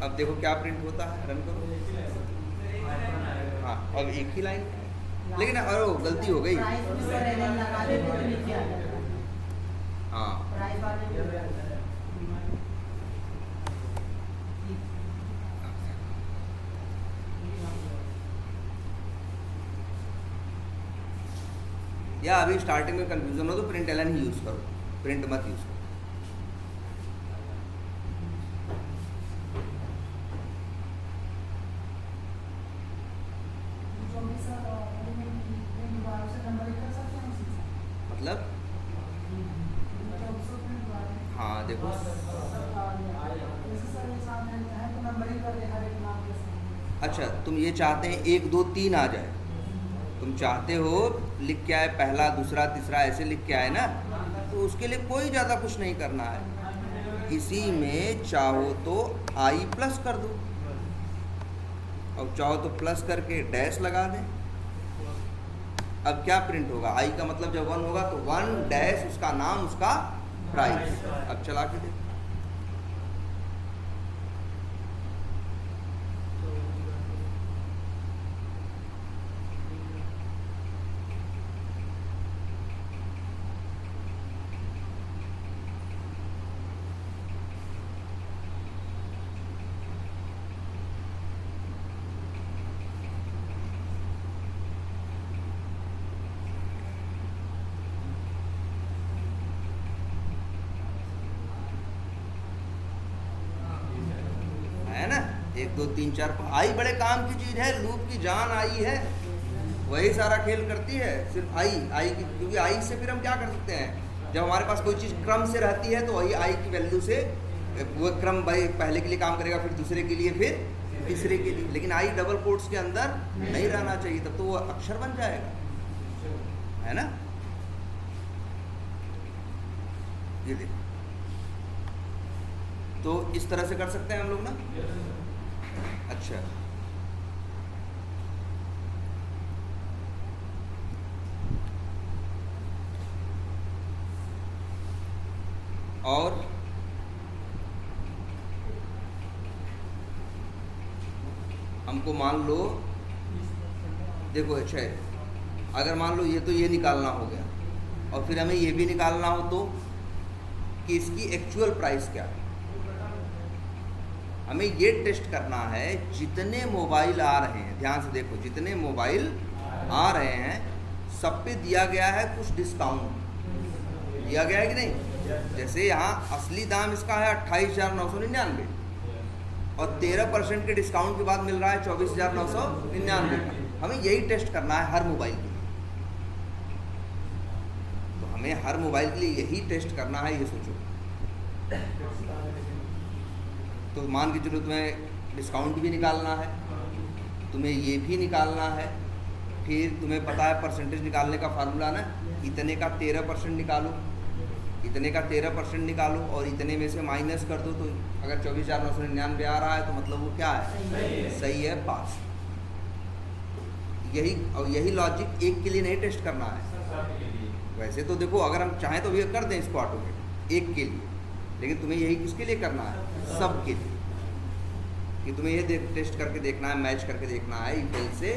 अब देखो क्या प्रिंट होता है, रन करो। हाँ अब एक ही लाइन, लेकिन अरे वो गलती हो गई। हाँ या अभी स्टार्टिंग में कंफ्यूजन हो तो प्रिंट ln ही यूज़ करो, प्रिंट मत यूज़ करो। मतलब हाँ देखो अच्छा तुम ये चाहते हैं 1 2 3 आ जाए, तुम चाहते हो लिख के आए पहला दूसरा तीसरा ऐसे लिख के आए ना, तो उसके लिए कोई ज़्यादा कुछ नहीं करना है। इसी में चाहो तो i प्लस कर दो, और चाहो तो प्लस करके डैश लगा दें। अब क्या प्रिंट होगा, i का मतलब जब 1 होगा तो 1 डैश उसका नाम उसका प्राइस। अब चला के देखो, है ना 1 2 3 4 आई बड़े काम की चीज़ है, लूप की जान आई है, वही सारा खेल करती है। सिर्फ आई की, क्योंकि आई से फिर हम क्या कर सकते हैं, जब हमारे पास कोई चीज़ क्रम से रहती है तो वही आई की वैल्यू से वो क्रम भाई पहले के लिए काम करेगा, फिर दूसरे के लिए, फिर तीसरे के लिए। लेकिन आई डबल कोट्स के अंदर नहीं रहना चाहिए, तब तो वो अक्षर बन जाएगा, है ना। ये देखो, तो इस तरह से कर सकते हैं हम लोग ना। अच्छा, और हमको मान लो, देखो अच्छा है, अगर मान लो ये तो ये निकालना हो गया, और फिर हमें ये भी निकालना हो तो कि इसकी एक्चुअल प्राइस क्या है। हमें ये टेस्ट करना है जितने मोबाइल आ रहे हैं, ध्यान से देखो, जितने मोबाइल आ रहे हैं सब पे दिया गया है कुछ डिस्काउंट, दिया गया है कि नहीं। जैसे यहाँ असली दाम इसका है 28,999 और 13% के डिस्काउंट के बाद मिल रहा है 24,999 का। हमें यही टेस्ट करना है हर मोबाइल के लिए, तो हमें हर मोबाइल के लिए यही टेस्ट करना है, ये सोचो। तो मान के चलो तुम्हें डिस्काउंट भी निकालना है, तुम्हें ये भी निकालना है, फिर तुम्हें पता है परसेंटेज निकालने का फार्मूला ना, इतने का 13% निकालो, इतने का 13% निकालो और इतने में से माइनस कर दो, तो अगर 24,999 आ रहा है तो मतलब वो क्या है, सही है, पास। यही, और यही लॉजिक एक के लिए नहीं टेस्ट करना है। वैसे तो देखो अगर हम चाहें तो ये कर दें इसको ऑटोमेटिक एक के लिए, लेकिन तुम्हें यही किसके लिए करना है, सब के लिए, कि तुम्हें ये टेस्ट करके देखना है, मैच करके देखना है इफेल से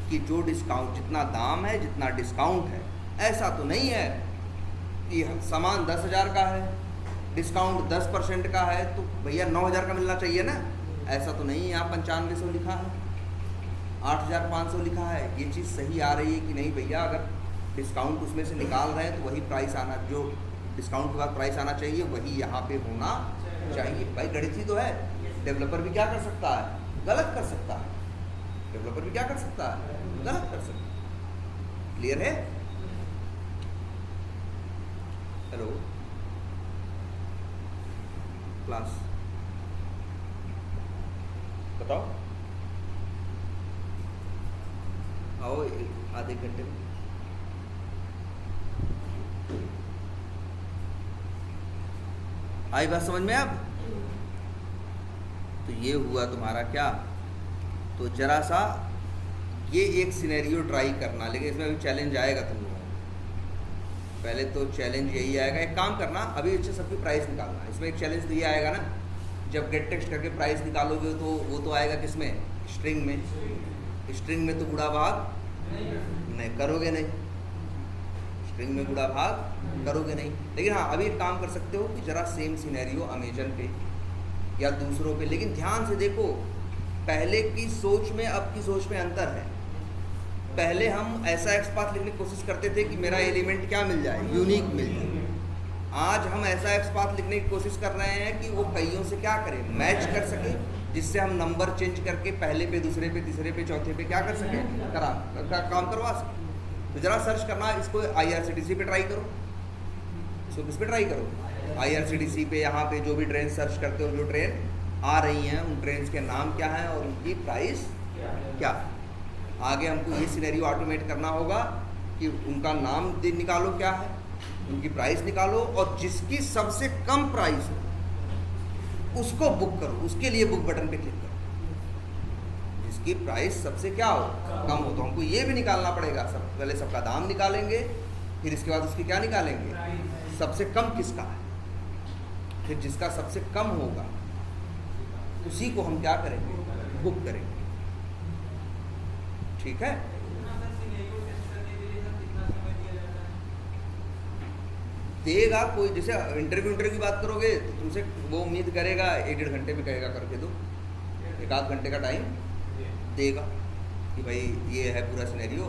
कि जो डिस्काउंट, जितना दाम है, जितना डिस्काउंट है। ऐसा तो नहीं है कि सामान 10,000 का है, डिस्काउंट 10% का है, तो भैया 9,000 का मिलना चाहिए ना। ऐसा तो नहीं है, यहाँ 9500 लिखा है, 8,500 लिखा है। ये चीज़ सही आ रही है कि नहीं भैया, अगर डिस्काउंट उसमें से निकाल रहे हैं तो वही प्राइस आना, जो डिस्काउंट के बाद प्राइस आना चाहिए वही यहाँ पे होना चाहिए। भाई गणित ही तो है, डेवलपर भी क्या कर सकता है, गलत कर सकता है। डेवलपर भी क्या कर सकता है, गलत कर सकता है। क्लियर है? हेलो क्लास, बताओ, आओ आधे घंटे में। आई बात समझ में अब? तो ये हुआ तुम्हारा क्या, तो जरा सा ये एक सिनेरियो ट्राई करना, लेकिन इसमें अभी चैलेंज आएगा तुम लोगों को। पहले तो चैलेंज यही आएगा, एक काम करना, अभी इससे सबकी प्राइस निकालना। इसमें एक चैलेंज तो ये आएगा ना, जब गेट टेक्स्ट करके प्राइस निकालोगे तो वो तो आएगा किसमें, स्ट्रिंग में। स्ट्रिंग में तो गुणा भाग नहीं करोगे, नहीं स्ट्रिंग में गुणा भाग करोगे नहीं। लेकिन हाँ, अभी एक काम कर सकते हो कि जरा सेम सिनेरियो अमेजन पे या दूसरों पे, लेकिन ध्यान से देखो, पहले की सोच में अब की सोच में अंतर है। पहले हम ऐसा एक्सपाथ लिखने की कोशिश करते थे कि मेरा एलिमेंट क्या मिल जाए, यूनिक मिल जाए। आज हम ऐसा एक्सपाथ लिखने की कोशिश कर रहे हैं कि वो कईयों से क्या करें, मैच कर सके, जिससे हम नंबर चेंज करके पहले पे, दूसरे पे, तीसरे पे, चौथे पे क्या कर सकें, काम करवा सकें। तो ज़रा सर्च करना, इसको IRCTC पे ट्राई करो, इसको किस पे ट्राई करो, IRCTC पे। यहाँ पे जो भी ट्रेन सर्च करते हो, जो ट्रेन आ रही हैं, उन ट्रेन के नाम क्या हैं और उनकी प्राइस क्या है। आगे हमको ये सिनेरियो ऑटोमेट करना होगा कि उनका नाम निकालो क्या है, उनकी प्राइस निकालो, और जिसकी सबसे कम प्राइस हो उसको बुक करो, उसके लिए बुक बटन पे क्लिक करो। जिसकी प्राइस सबसे क्या हो, कम हो, तो हमको ये भी निकालना पड़ेगा। पहले सबका दाम निकालेंगे, फिर इसके बाद उसकी क्या निकालेंगे, सबसे कम किसका है। फिर जिसका सबसे कम होगा उसी को हम क्या करेंगे, बुक करेंगे। ठीक है? देगा कोई, जैसे इंटरव्यू की बात करोगे तो तुमसे वो उम्मीद करेगा 1-1.5 घंटे में कहेगा करके दो, 1-आध घंटे का टाइम देगा कि भाई ये है पूरा सिनेरियो,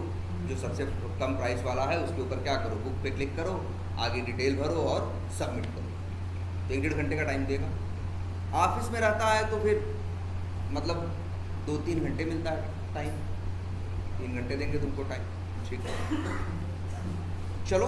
जो सबसे कम प्राइस वाला है उसके ऊपर क्या करो, बुक पे क्लिक करो, आगे डिटेल भरो और सबमिट करो। तो 1-1.5 घंटे का टाइम देगा। ऑफिस में रहता है तो फिर मतलब 2-3 घंटे मिलता है टाइम, 3 घंटे देंगे तुमको टाइम। ठीक है, चलो